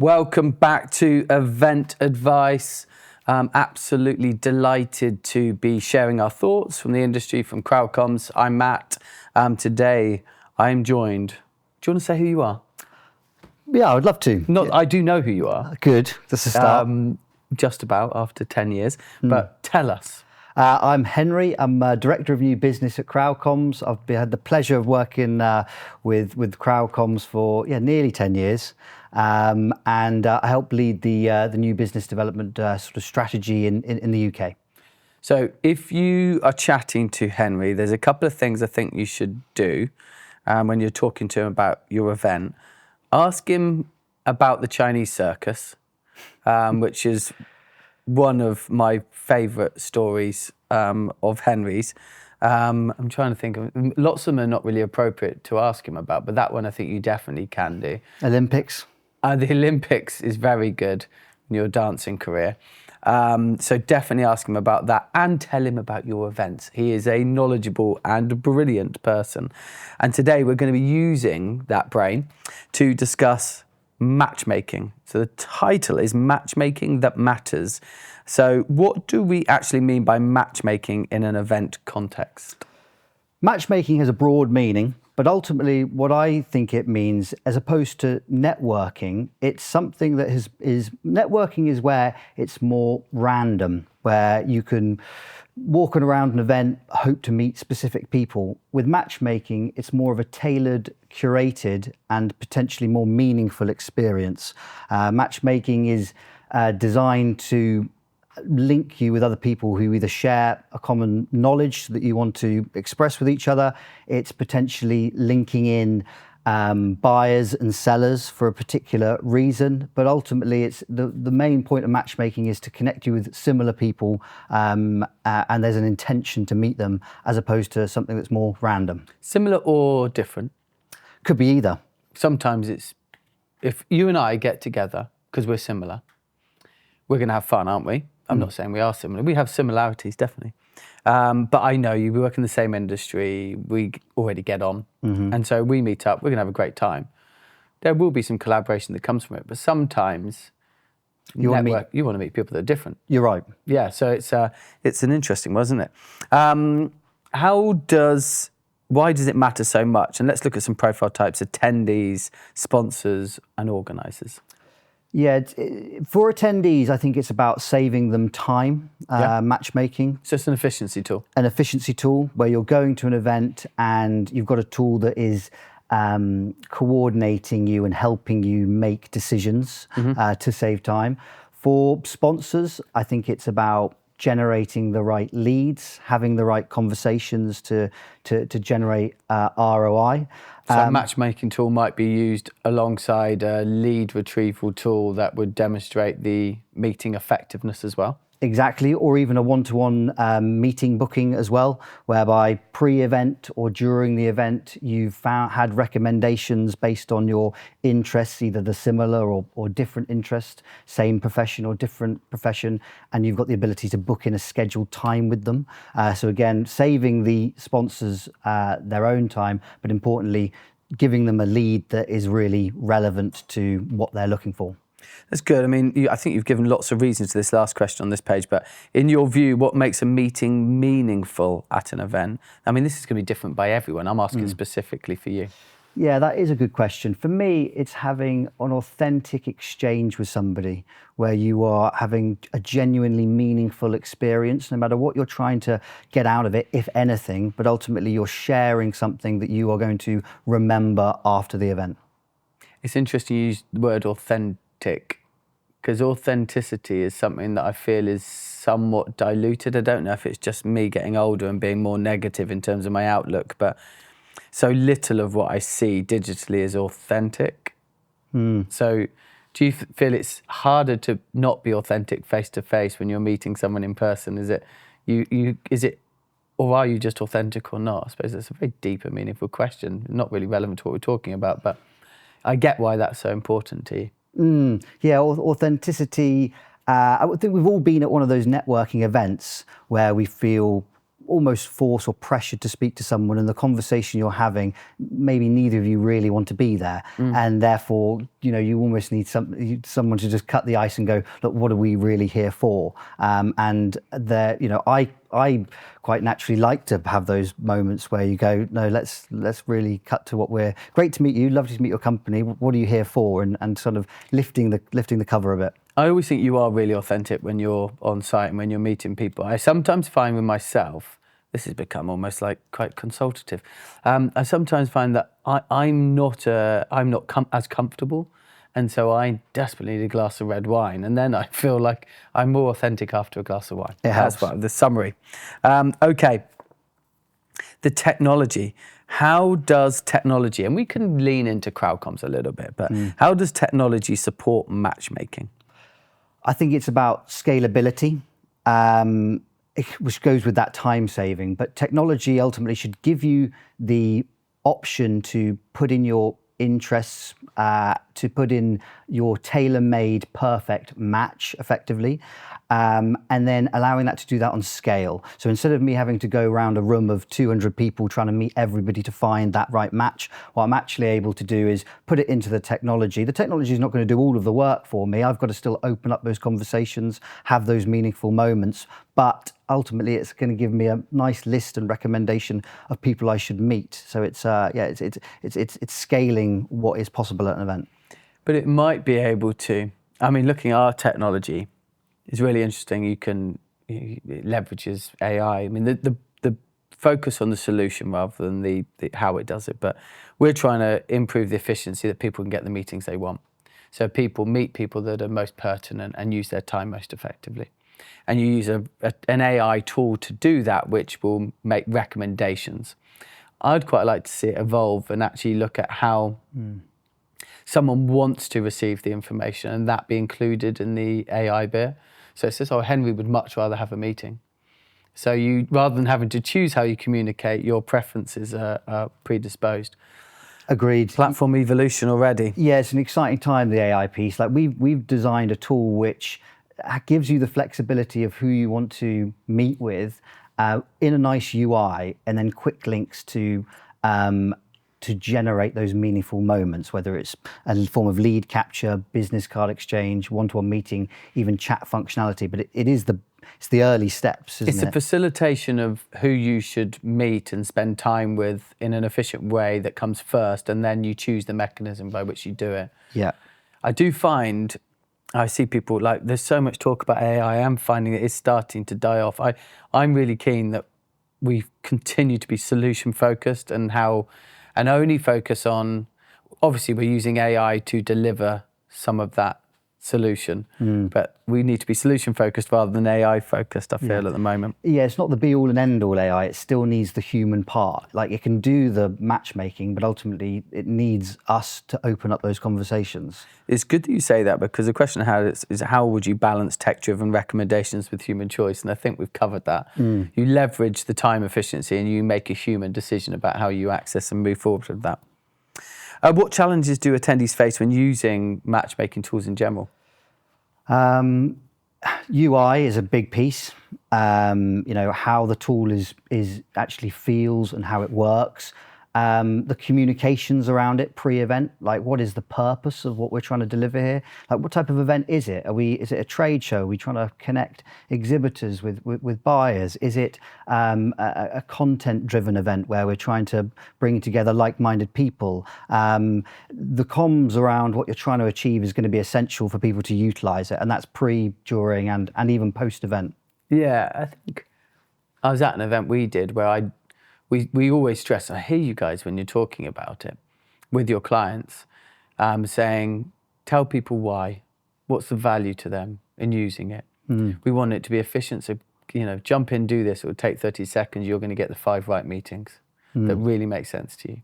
Welcome back to Event Advice. Absolutely delighted to be sharing our thoughts from the industry from CrowdComms. I'm Matt. Today I'm joined. Do you want to say who you are? Yeah, I would love to. I do know who you are. Good, that's a start. Just about after 10 years, but tell us. I'm Henry. I'm Director of New Business at CrowdComms. I've had the pleasure of working with CrowdComms for nearly 10 years. And I help lead the new business development sort of strategy in the UK. So if you are chatting to Henry, there's a couple of things I think you should do when you're talking to him about your event. Ask him about the Chinese circus, which is one of my favourite stories of Henry's. I'm trying to think of, lots of them are not really appropriate to ask him about, but that one I think you definitely can do. Olympics? The Olympics is very good in your dancing career. So definitely ask him about that and tell him about your events. He is a knowledgeable and brilliant person. And today we're going to be using that brain to discuss matchmaking. So the title is Matchmaking That Matters. So what do we actually mean by matchmaking in an event context? Matchmaking has a broad meaning, but ultimately what I think it means, as opposed to networking, it's something that networking is where it's more random, where you can walk around an event, hope to meet specific people. With matchmaking, it's more of a tailored, curated, and potentially more meaningful experience. Matchmaking is designed to link you with other people who either share a common knowledge that you want to express with each other. It's potentially linking in buyers and sellers for a particular reason, but ultimately it's the main point of matchmaking is to connect you with similar people, and there's an intention to meet them, as opposed to something that's more random. Similar or different? Could be either. Sometimes it's, if you and I get together because we're similar, we're going to have fun, aren't we? I'm not saying we are similar. We have similarities, definitely. But I know you, we work in the same industry, we already get on. And so we meet up, we're going to have a great time. There will be some collaboration that comes from it, but sometimes you want to meet people that are different. You're right. Yeah, so it's an interesting one, isn't it? Why does it matter so much? And let's look at some profile types: attendees, sponsors, and organisers. Yeah, for attendees, I think it's about saving them time, matchmaking. So it's an efficiency tool. An efficiency tool where you're going to an event and you've got a tool that is coordinating you and helping you make decisions to save time. For sponsors, I think it's about generating the right leads, having the right conversations to generate ROI. So a matchmaking tool might be used alongside a lead retrieval tool that would demonstrate the meeting effectiveness as well. Exactly, or even a one-to-one meeting booking as well, whereby pre-event or during the event you've had recommendations based on your interests, either the similar or different interest, same profession or different profession, and you've got the ability to book in a scheduled time with them. So again, saving the sponsors their own time, but importantly, giving them a lead that is really relevant to what they're looking for. That's good. I mean, I think you've given lots of reasons to this last question on this page, but in your view, what makes a meeting meaningful at an event? I mean, this is going to be different by everyone. I'm asking specifically for you. Yeah, that is a good question. For me, it's having an authentic exchange with somebody where you are having a genuinely meaningful experience, no matter what you're trying to get out of it, if anything, but ultimately you're sharing something that you are going to remember after the event. It's interesting you use the word authentic, because authenticity is something that I feel is somewhat diluted. I don't know if it's just me getting older and being more negative in terms of my outlook, but so little of what I see digitally is authentic. So do you feel it's harder to not be authentic face to face when you're meeting someone in person? Is it, or are you just authentic or not? I suppose that's a very deep and meaningful question, not really relevant to what we're talking about, but I get why that's so important to you. Yeah, authenticity. I think we've all been at one of those networking events where we feel almost forced or pressured to speak to someone, and the conversation you're having, maybe neither of you really want to be there, and therefore, you almost need someone to just cut the ice and go, look, what are we really here for? And there, I quite naturally like to have those moments where you go, no, let's really cut to what we're. Great to meet you, lovely to meet your company. What are you here for? And sort of lifting the cover a bit. I always think you are really authentic when you're on site and when you're meeting people. I sometimes find with myself, this has become almost like quite consultative. I sometimes find that I'm not as comfortable, and so I desperately need a glass of red wine, and then I feel like I'm more authentic after a glass of wine. Helps. That's what the summary. Okay, the technology. How does technology, and we can lean into CrowdComms a little bit, but how does technology support matchmaking? I think it's about scalability, which goes with that time saving. But technology ultimately should give you the option to put in your interests, to put in your tailor-made perfect match effectively, and then allowing that to do that on scale. So instead of me having to go around a room of 200 people trying to meet everybody to find that right match, what I'm actually able to do is put it into the technology. The technology is not going to do all of the work for me. I've got to still open up those conversations, have those meaningful moments, but ultimately it's going to give me a nice list and recommendation of people I should meet. So it's scaling what is possible at an event. But it might be able to, looking at our technology, it's really interesting. It leverages AI. The focus on the solution rather than the how it does it. But we're trying to improve the efficiency that people can get the meetings they want. So people meet people that are most pertinent and use their time most effectively. And you use an AI tool to do that, which will make recommendations. I'd quite like to see it evolve and actually look at how someone wants to receive the information and that be included in the AI bit. So it says, Henry would much rather have a meeting. So you, rather than having to choose how you communicate, your preferences are predisposed. Agreed. Platform evolution already. Yeah, it's an exciting time, the AI piece. Like we've designed a tool which gives you the flexibility of who you want to meet with in a nice UI, and then quick links to generate those meaningful moments, whether it's a form of lead capture, business card exchange, one-to-one meeting, even chat functionality. But it's the early steps, isn't it? It's a facilitation of who you should meet and spend time with in an efficient way that comes first, and then you choose the mechanism by which you do it. Yeah. I do find, I see people, like, there's so much talk about AI. I am finding it is starting to die off. I'm really keen that we continue to be solution focused and only focus on, obviously we're using AI to deliver some of that solution, but we need to be solution focused rather than AI focused, I feel, at the moment. Yeah, it's not the be all and end all AI. It still needs the human part. Like, it can do the matchmaking, but ultimately it needs us to open up those conversations. It's good that you say that, because the question is how would you balance tech-driven recommendations with human choice? And I think we've covered that. You leverage the time efficiency and you make a human decision about how you access and move forward with that. What challenges do attendees face when using matchmaking tools in general? UI is a big piece. How the tool is actually feels and how it works. The communications around it pre-event, like what is the purpose of what we're trying to deliver here? Like, what type of event is it? Is it a trade show? Are we trying to connect exhibitors with buyers? Is it a content-driven event where we're trying to bring together like-minded people? The comms around what you're trying to achieve is going to be essential for people to utilize it, and that's pre, during, and even post-event. Yeah, I think I was at an event we did where we always stress, I hear you guys when you're talking about it with your clients, saying, tell people why, what's the value to them in using it. We want it to be efficient, so jump in, do this, it will take 30 seconds, you're going to get the 5 right meetings that really make sense to you.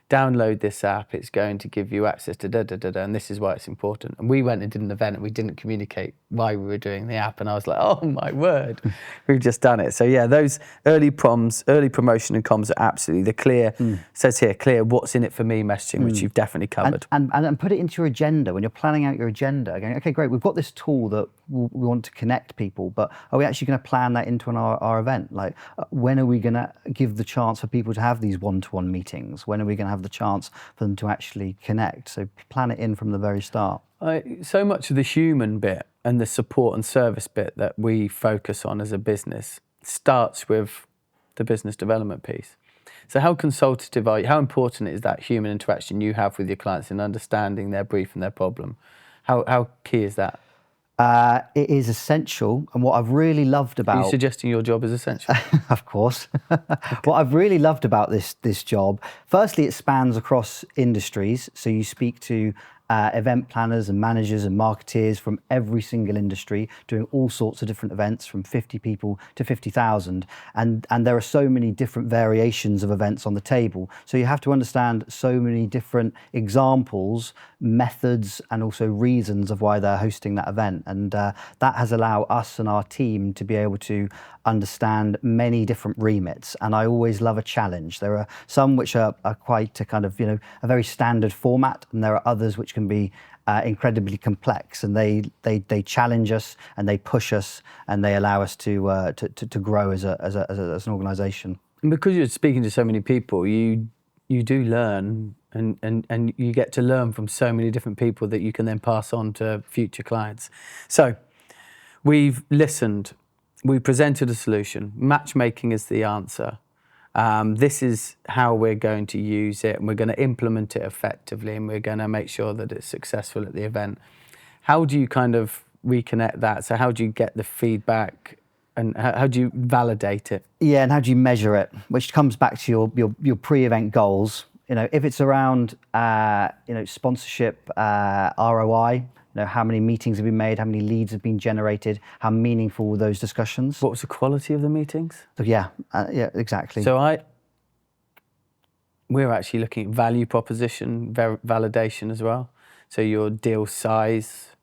download this app, it's going to give you access to da-da-da-da, and this is why it's important. And we went and did an event and we didn't communicate why we were doing the app. And I was like, oh my word, we've just done it. So yeah, those early promotion and comms are absolutely the clear, says here, clear what's in it for me messaging, which you've definitely covered. And put it into your agenda when you're planning out your agenda. Going, okay, great, we've got this tool that we want to connect people, but are we actually going to plan that into our event? Like, when are we going to give the chance for people to have these one-to-one meetings? When are we going to have the chance for them to actually connect? So plan it in from the very start. So much of the human bit and the support and service bit that we focus on as a business starts with the business development piece. So how consultative are you? How important is that human interaction you have with your clients in understanding their brief and their problem? How key is that? It is essential, and what I've really loved about... Are you suggesting your job is essential? Of course. What I've really loved about this job, firstly, it spans across industries. So you speak to event planners and managers and marketeers from every single industry, doing all sorts of different events from 50 people to 50,000. And there are so many different variations of events on the table. So you have to understand so many different examples, methods, and also reasons of why they're hosting that event. And that has allowed us and our team to be able to understand many different remits. And I always love a challenge. There are some which are quite a kind of, a very standard format, and there are others which can be incredibly complex, and they challenge us and they push us and they allow us to grow as an organisation. And because you're speaking to so many people, you do learn, and you get to learn from so many different people that you can then pass on to future clients. So we've listened, we presented a solution. Matchmaking is the answer. This is how we're going to use it, and we're going to implement it effectively, and we're going to make sure that it's successful at the event. How do you kind of reconnect that? So how do you get the feedback, and how do you validate it? Yeah, and how do you measure it? Which comes back to your pre-event goals. If it's around sponsorship, ROI. How many meetings have been made, how many leads have been generated, how meaningful were those discussions? What was the quality of the meetings? So, yeah, exactly. So we're actually looking at value proposition, validation as well. So your deal size,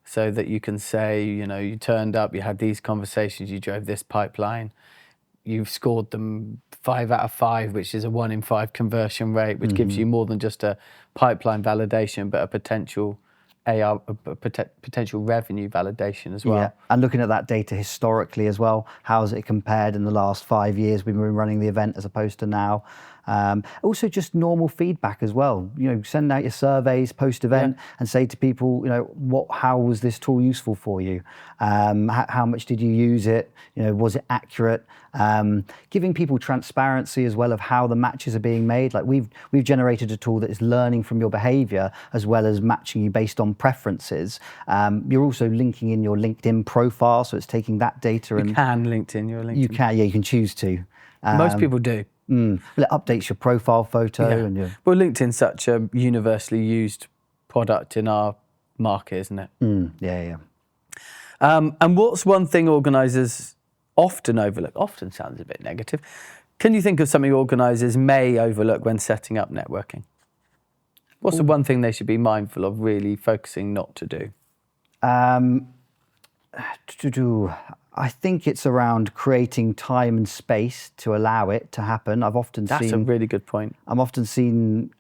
so that you can say, you turned up, you had these conversations, you drove this pipeline, you've scored them 5 out of 5, which is a 1 in 5 conversion rate, which gives you more than just a pipeline validation, but a potential potential revenue validation as well. Yeah, and looking at that data historically as well, how has it compared in the last 5 years we've been running the event as opposed to now? Also just normal feedback as well. Send out your surveys post-event and say to people, how was this tool useful for you? How much did you use it? Was it accurate? Giving people transparency as well of how the matches are being made. Like we've generated a tool that is learning from your behavior as well as matching you based on preferences. You're also linking in your LinkedIn profile, so it's taking that data. You can link in your LinkedIn. You can, you can choose to. Most people do. Well, it updates your profile photo. Yeah. Well, LinkedIn's such a universally used product in our market, isn't it? Yeah. And what's one thing organisers often overlook? Often sounds a bit negative. Can you think of something organisers may overlook when setting up networking? What's the one thing they should be mindful of really focusing not to do? I think it's around creating time and space to allow it to happen. That's a really good point. I'm often seen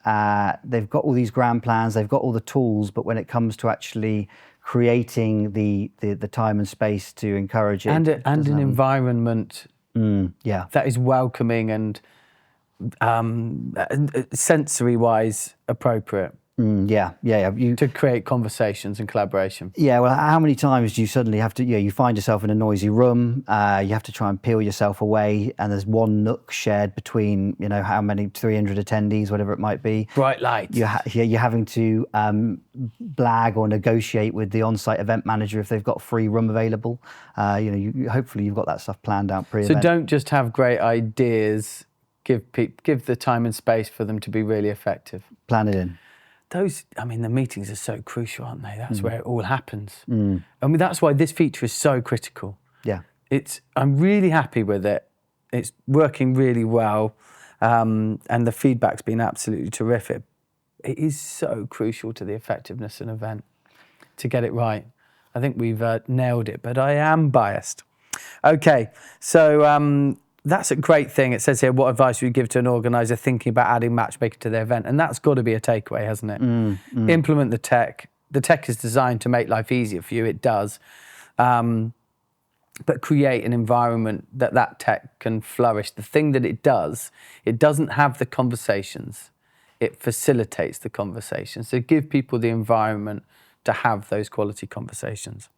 they've got all these grand plans, they've got all the tools, but when it comes to actually creating the time and space to encourage it, and an environment that is welcoming and sensory-wise appropriate. To create conversations and collaboration. Yeah, well, how many times do you suddenly have to, you find yourself in a noisy room, you have to try and peel yourself away, and there's one nook shared between, how many, 300 attendees, whatever it might be. Bright lights. You're having to blag or negotiate with the on-site event manager if they've got a free room available. Hopefully you've got that stuff planned out pre-event. So don't just have great ideas, give the time and space for them to be really effective. Plan it in. The meetings are so crucial, aren't they? That's where it all happens. That's why this feature is so critical. Yeah. I'm really happy with it. It's working really well. and the feedback's been absolutely terrific. It is so crucial to the effectiveness of an event to get it right. I think we've nailed it, but I am biased. Okay, so that's a great thing. It says here, what advice would you give to an organizer thinking about adding matchmaking to their event? And that's got to be a takeaway, hasn't it? Implement the tech. The tech is designed to make life easier for you. It does. But create an environment that tech can flourish. The thing that it does, it doesn't have the conversations. It facilitates the conversations. So give people the environment to have those quality conversations.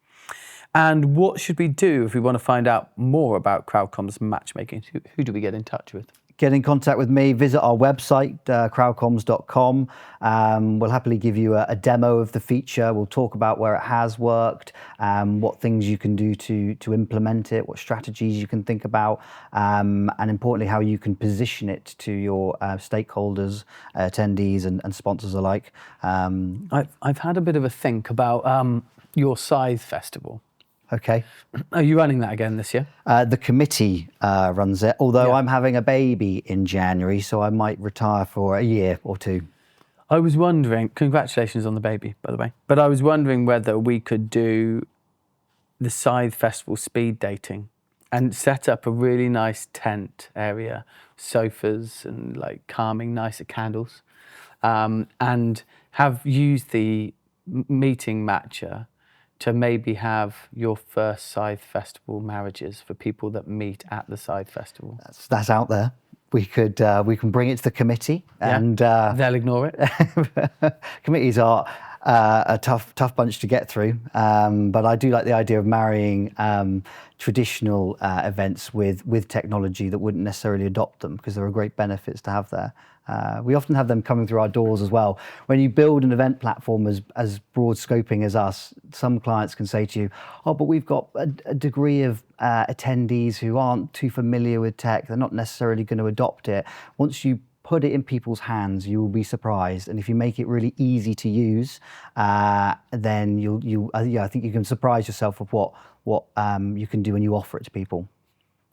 And what should we do if we want to find out more about CrowdComms matchmaking? Who do we get in touch with? Get in contact with me, visit our website, crowdcomms.com. We'll happily give you a demo of the feature. We'll talk about where it has worked, what things you can do to implement it, what strategies you can think about, and importantly, how you can position it to your stakeholders, attendees, and sponsors alike. I've had a bit of a think about your Scythe Festival. Okay. Are you running that again this year? The committee runs it, although I'm having a baby in January, so I might retire for a year or two. I was wondering, congratulations on the baby, by the way, but I was wondering whether we could do the Scythe Festival speed dating and set up a really nice tent area, sofas and like calming, nicer candles, and have used the meeting matcher to maybe have your first Scythe Festival marriages for people that meet at the Scythe Festival. That's out there. We can bring it to the committee, and they'll ignore it. Committees are a tough bunch to get through, but I do like the idea of marrying traditional events with technology that wouldn't necessarily adopt them, because there are great benefits to have there. We often have them coming through our doors as well. When you build an event platform as broad scoping as us, some clients can say to you, oh, but we've got a degree of attendees who aren't too familiar with tech. They're not necessarily going to adopt it. Once you put it in people's hands, you will be surprised. And if you make it really easy to use, then I think you can surprise yourself with what you can do when you offer it to people.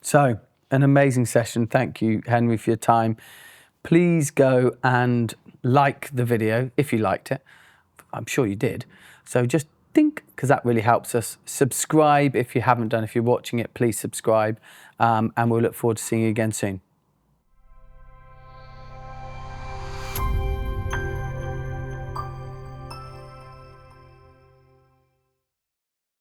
So, an amazing session. Thank you, Henry, for your time. Please go and like the video if you liked it. I'm sure you did. So just think, because that really helps us. Subscribe if you haven't done. If you're watching it, please subscribe. And we'll look forward to seeing you again soon.